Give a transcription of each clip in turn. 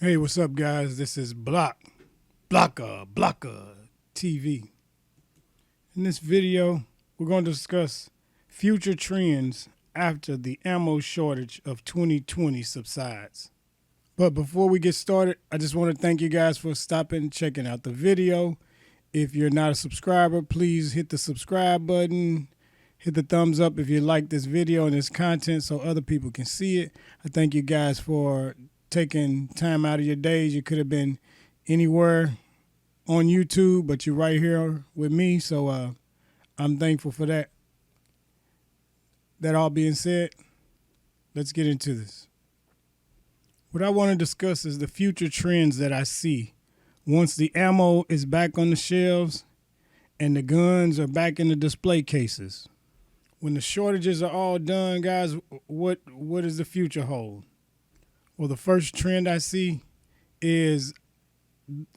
Hey, what's up, guys? This is Blocker TV. In this video, we're going to discuss future trends after the ammo shortage of 2020 subsides. But before we get started, I just want to thank you guys for stopping and checking out the video. If you're not a subscriber, please hit the subscribe button. Hit the thumbs up if you like this video and this content so other people can see it. I thank you guys for taking time out of your days. You could have been anywhere on YouTube, but you're right here with me, so I'm thankful for that. That all being said, let's get into this. What I want to discuss is the future trends that I see once the ammo is back on the shelves and the guns are back in the display cases. When the shortages are all done, guys, what does the future hold? Well, the first trend I see is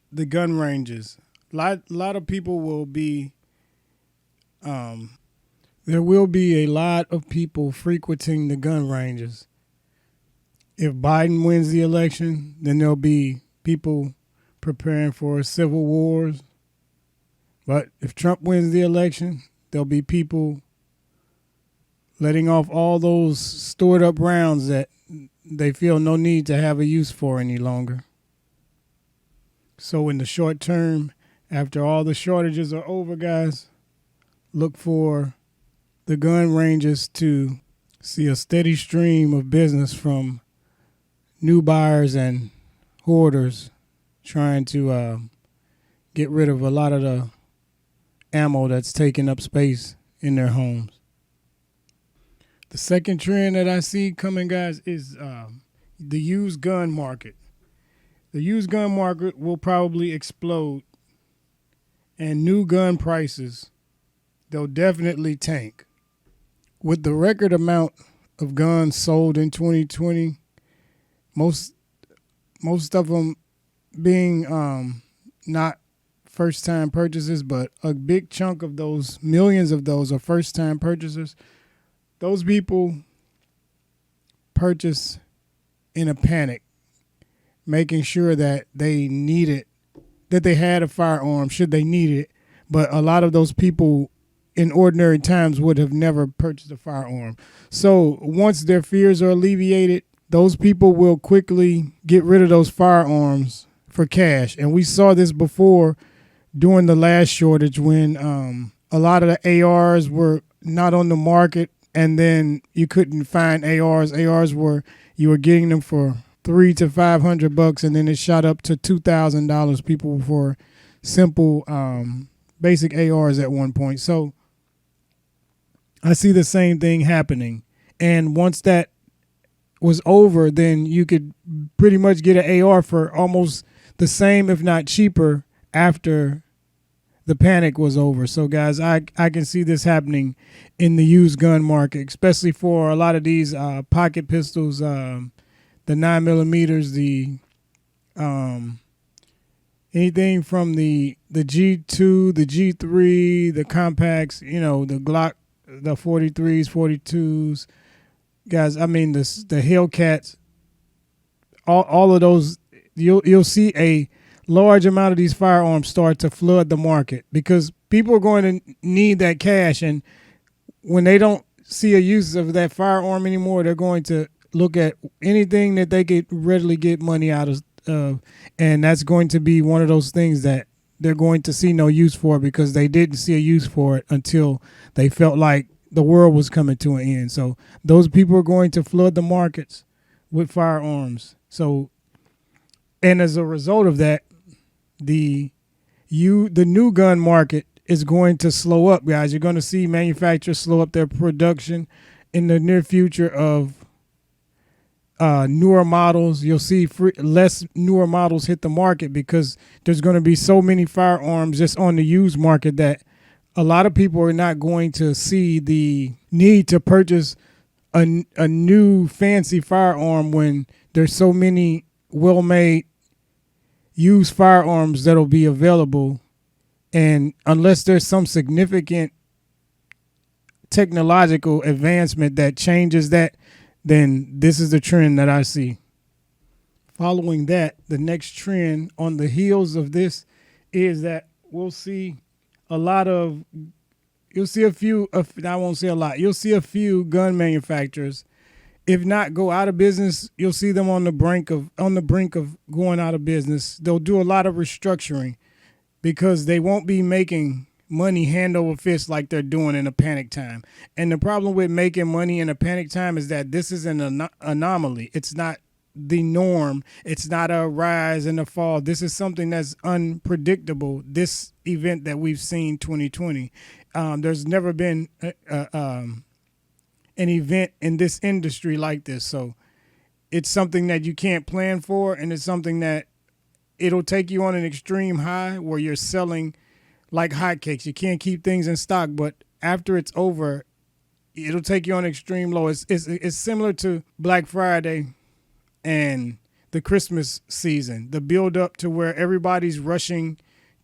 the gun ranges. A lot of people will be, there will be a lot of people frequenting the gun ranges. If Biden wins the election, then there'll be people preparing for civil wars. But if Trump wins the election, there'll be people letting off all those stored up rounds that they feel no need to have a use for any longer. So in the short term, after all the shortages are over, guys, look for the gun ranges to see a steady stream of business from new buyers and hoarders trying to get rid of a lot of the ammo that's taking up space in their homes. The second trend that I see coming, guys, is the used gun market. The used gun market will probably explode, and new gun prices, they'll definitely tank. With the record amount of guns sold in 2020, most of them being not first-time purchases, but a big chunk of those, millions of those, are first-time purchasers. Those people purchase in a panic, making sure that they had a firearm should they need it. But a lot of those people in ordinary times would have never purchased a firearm. So once their fears are alleviated, those people will quickly get rid of those firearms for cash. And we saw this before during the last shortage when a lot of the ARs were not on the market. And then you couldn't find ARs. You were getting them for $300 to $500, and then it shot up to $2,000. People for simple, basic ARs at one point. So I see the same thing happening. And once that was over, then you could pretty much get an AR for almost the same, if not cheaper, after the panic was over. So guys, I can see this happening in the used gun market, especially for a lot of these pocket pistols, the 9mm, the anything from the G2, the G3, the compacts, the Glock, the 43s, 42s, guys. I mean the Hellcats, all of those. You'll see a large amount of these firearms start to flood the market because people are going to need that cash. And when they don't see a use of that firearm anymore, they're going to look at anything that they could readily get money out of. And that's going to be one of those things that they're going to see no use for because they didn't see a use for it until they felt like the world was coming to an end. So those people are going to flood the markets with firearms. So, and as a result of that, the new gun market is going to slow up, guys. You're going to see manufacturers slow up their production in the near future of newer models. You'll see less newer models hit the market because there's going to be so many firearms just on the used market that a lot of people are not going to see the need to purchase a new fancy firearm when there's so many well-made used firearms that'll be available. And unless there's some significant technological advancement that changes that, then this is the trend that I see. following that, the next trend on the heels of this is that we'll see a lot of, you'll see a few, I won't say a lot, you'll see a few gun manufacturers, if not go out of business, you'll see them on the brink of going out of business. They'll do a lot of restructuring because they won't be making money hand over fist like they're doing in a panic time. And the problem with making money in a panic time is that this is an anomaly. It's not the norm. It's not a rise and a fall. This is something that's unpredictable. This event that we've seen 2020, there's never been an event in this industry like this. So it's something that you can't plan for, and it's something that it'll take you on an extreme high where you're selling like hotcakes. You can't keep things in stock, but after it's over, it'll take you on an extreme low. It's similar to Black Friday and the Christmas season, the build up to where everybody's rushing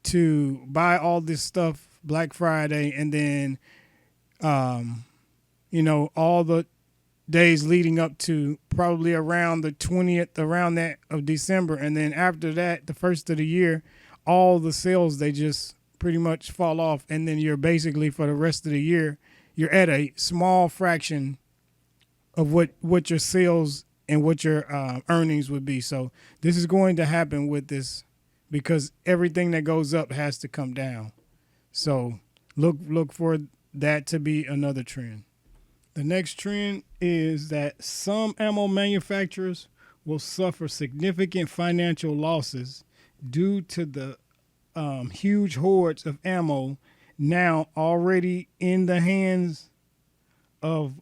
to buy all this stuff Black Friday, and then all the days leading up to probably around the 20th, around that of December. And then after that, the first of the year, all the sales, they just pretty much fall off. And then you're basically, for the rest of the year, you're at a small fraction of what your sales and what your earnings would be. So this is going to happen with this because everything that goes up has to come down. So look for that to be another trend. The next trend is that some ammo manufacturers will suffer significant financial losses due to the huge hordes of ammo now already in the hands of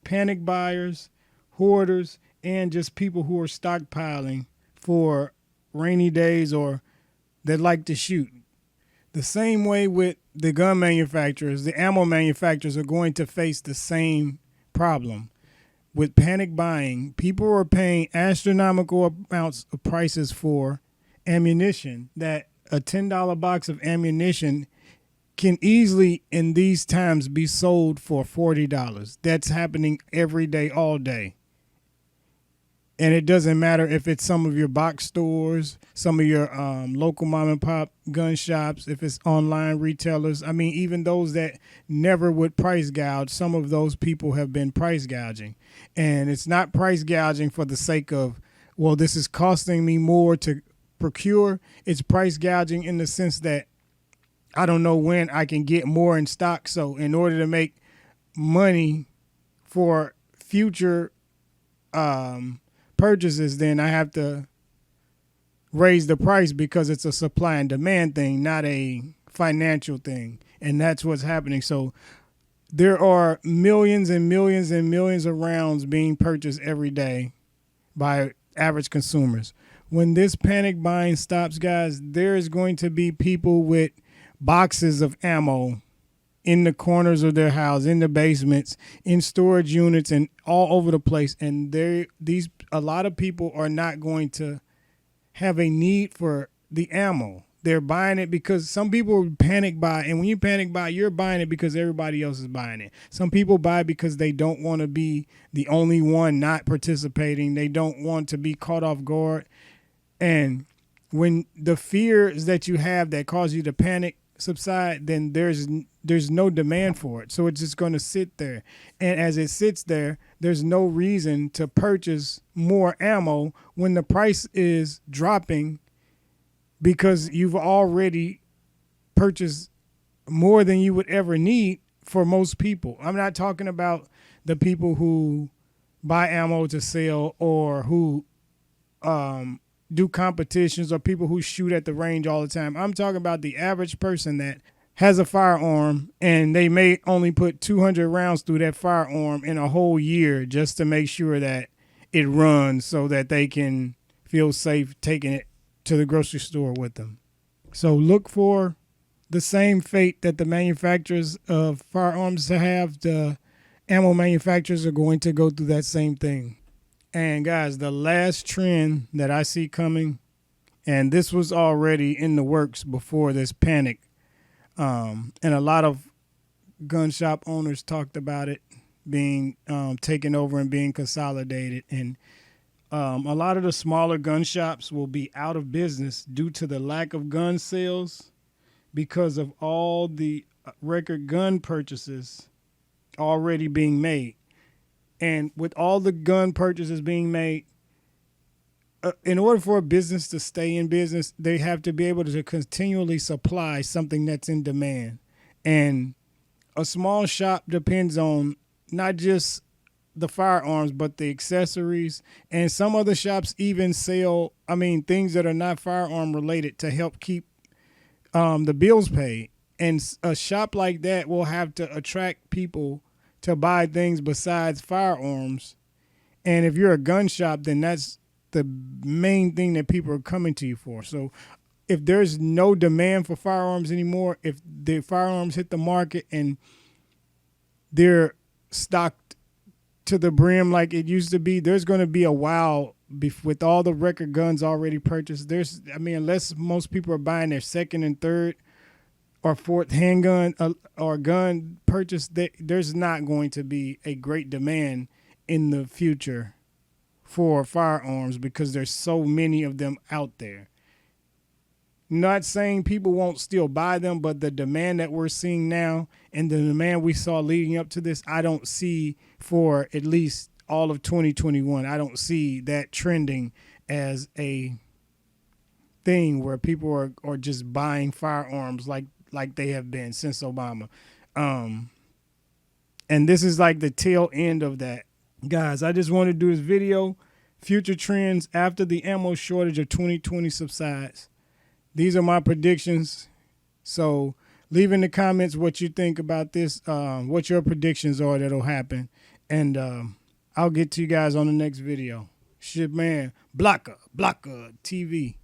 panic buyers, hoarders, and just people who are stockpiling for rainy days or that like to shoot. The same way with the gun manufacturers, the ammo manufacturers are going to face the same problem. With panic buying, people are paying astronomical amounts of prices for ammunition that a $10 box of ammunition can easily in these times be sold for $40. That's happening every day, all day. And it doesn't matter if it's some of your box stores, some of your local mom and pop gun shops, if it's online retailers. I mean, even those that never would price gouge, some of those people have been price gouging. And it's not price gouging for the sake of, well, this is costing me more to procure. It's price gouging in the sense that I don't know when I can get more in stock. So in order to make money for future purchases, then I have to raise the price because it's a supply and demand thing, not a financial thing. And that's what's happening. So there are millions and millions and millions of rounds being purchased every day by average consumers. When this panic buying stops, guys, there is going to be people with boxes of ammo in the corners of their house, in the basements, in storage units, and all over the place. And a lot of people are not going to have a need for the ammo. They're buying it because some people panic buy, and when you panic buy, you're buying it because everybody else is buying it. Some people buy because they don't want to be the only one not participating. They don't want to be caught off guard. And when the fears that you have that cause you to panic subside, then there's no demand for it. So it's just going to sit there. And as it sits there, there's no reason to purchase more ammo when the price is dropping because you've already purchased more than you would ever need for most people. I'm not talking about the people who buy ammo to sell or who do competitions or people who shoot at the range all the time. I'm talking about the average person that has a firearm and they may only put 200 rounds through that firearm in a whole year just to make sure that it runs so that they can feel safe taking it to the grocery store with them. So look for the same fate that the manufacturers of firearms have. The ammo manufacturers are going to go through that same thing. And guys, the last trend that I see coming, and this was already in the works before this panic, and a lot of gun shop owners talked about it being taken over and being consolidated. And A lot of the smaller gun shops will be out of business due to the lack of gun sales because of all the record gun purchases already being made. And with all the gun purchases being made, in order for a business to stay in business, they have to be able to continually supply something that's in demand. And a small shop depends on not just the firearms, but the accessories. And some other shops even sell, things that are not firearm related to help keep the bills paid. And a shop like that will have to attract people to buy things besides firearms. And if you're a gun shop, then that's the main thing that people are coming to you for. So if there's no demand for firearms anymore, if the firearms hit the market and they're stocked to the brim like it used to be, there's going to be a while with all the record guns already purchased. Unless most people are buying their second and third or fourth handgun or gun purchase, there's not going to be a great demand in the future for firearms because there's so many of them out there. Not saying people won't still buy them, but the demand that we're seeing now and the demand we saw leading up to this, I don't see for at least all of 2021. I don't see that trending as a thing where people are just buying firearms like they have been since Obama. And this is like the tail end of that. Guys, I just want to do this video. Future trends after the ammo shortage of 2020 subsides. These are my predictions. So leave in the comments what you think about this, what your predictions are that'll happen. And I'll get to you guys on the next video. Shit, man. Blocker TV.